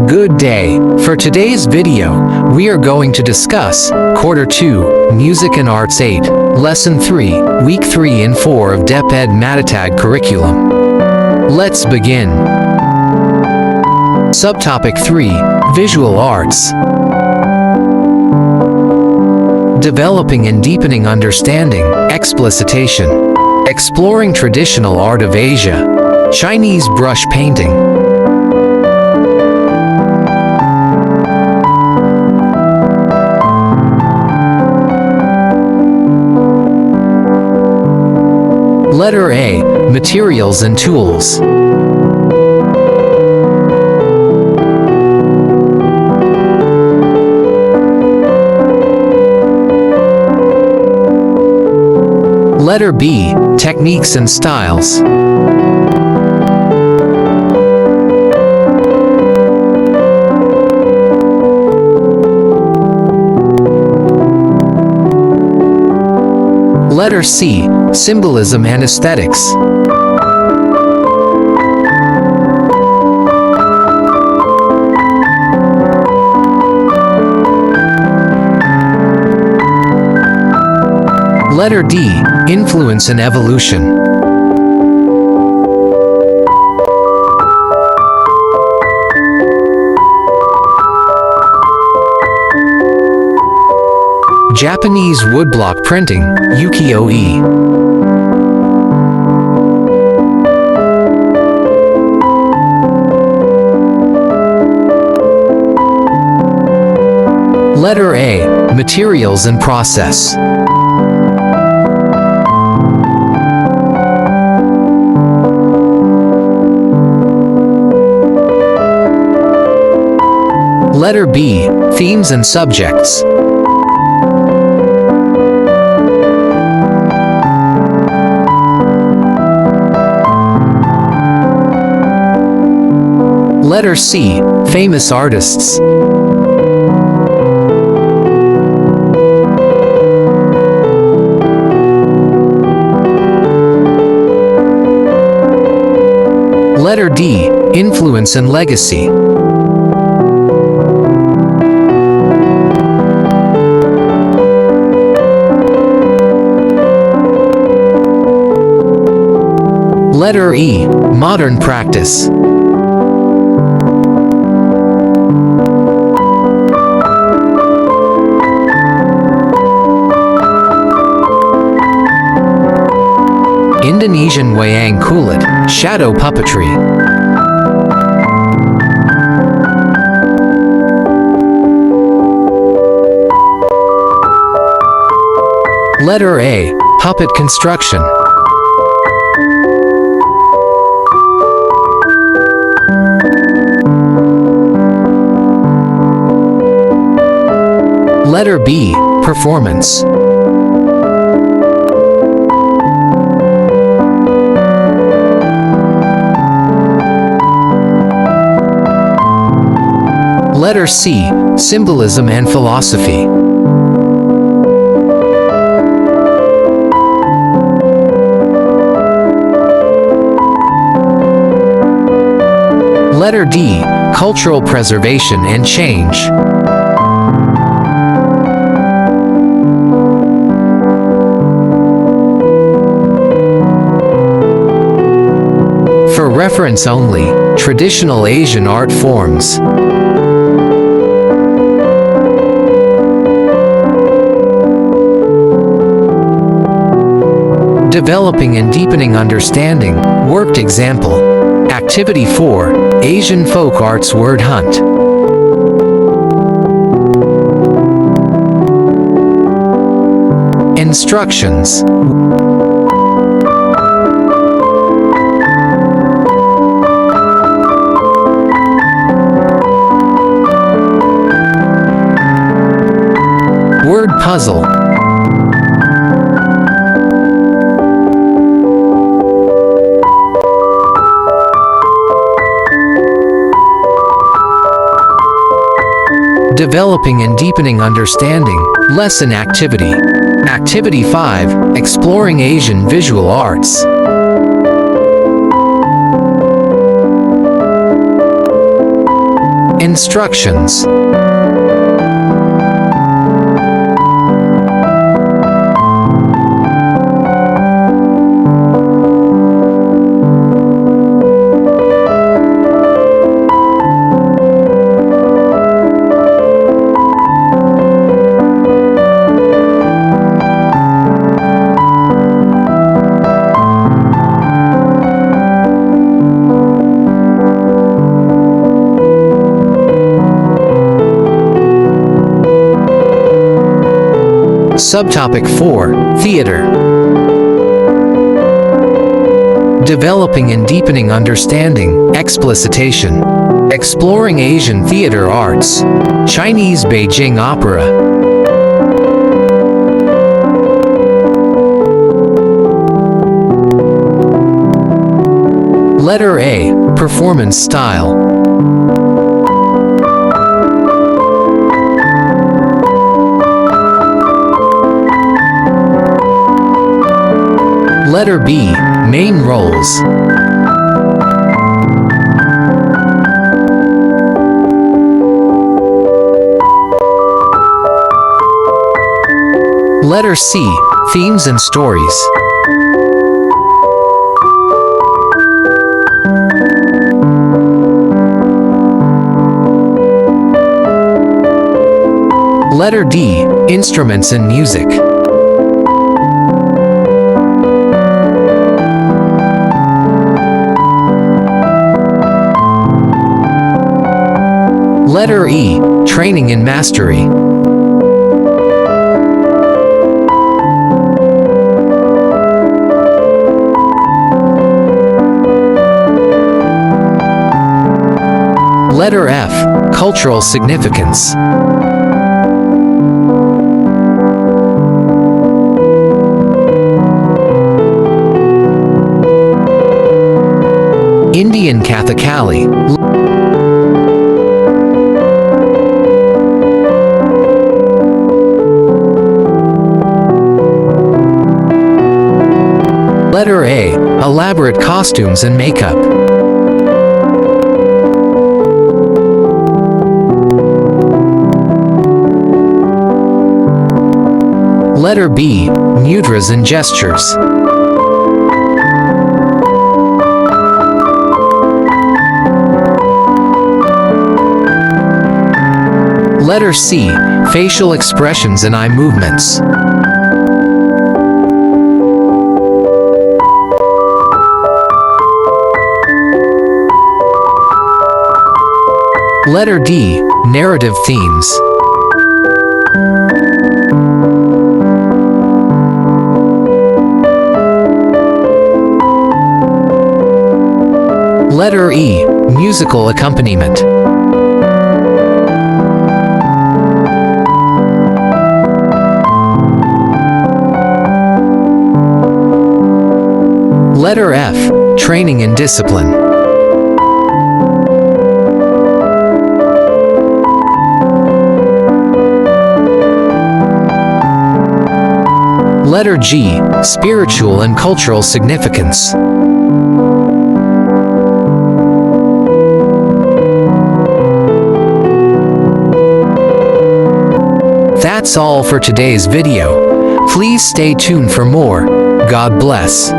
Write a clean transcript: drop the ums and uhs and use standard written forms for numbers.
Good day. For today's video, we are going to discuss Quarter 2, Music and Arts 8, Lesson 3, Week 3 and 4 of Deped Matatag curriculum. Let's begin. Subtopic 3, Visual Arts. Developing and deepening understanding, explicitation. Exploring traditional art of Asia. Chinese brush painting. Letter A, Materials and Tools. Letter B, Techniques and Styles. Letter C, Symbolism and Aesthetics. Letter D, Influence and Evolution. Japanese woodblock printing, ukiyo-e. Letter A, Materials and Process. Letter B, Themes and Subjects. Letter C, Famous Artists. Letter D, Influence and Legacy. Letter E, Modern Practice. Indonesian wayang kulit, shadow puppetry. Letter A, Puppet construction. Letter B, Performance. Letter C, Symbolism and Philosophy. Letter D, Cultural Preservation and Change. For reference only, traditional Asian art forms. Developing and deepening understanding, worked example. Activity 4, Asian Folk Arts Word Hunt. Instructions. Word puzzle. Developing and deepening understanding, lesson activity. Activity 5, Exploring Asian Visual Arts. Instructions. Subtopic 4. Theater. Developing and deepening understanding, explicitation. Exploring Asian theater arts. Chinese Beijing opera. Letter A. Performance style. Letter B. Main roles. Letter C. Themes and stories. Letter D. Instruments and music. Letter E. Training and mastery. Letter F. Cultural significance. Indian Kathakali. Letter A. Elaborate costumes and makeup. Letter B. Mudras and gestures. Letter C. Facial expressions and eye movements. Letter D. Narrative themes. Letter E. Musical accompaniment. Letter F. Training and discipline. Letter G. Spiritual and cultural significance. That's all for today's video. Please stay tuned for more. God bless.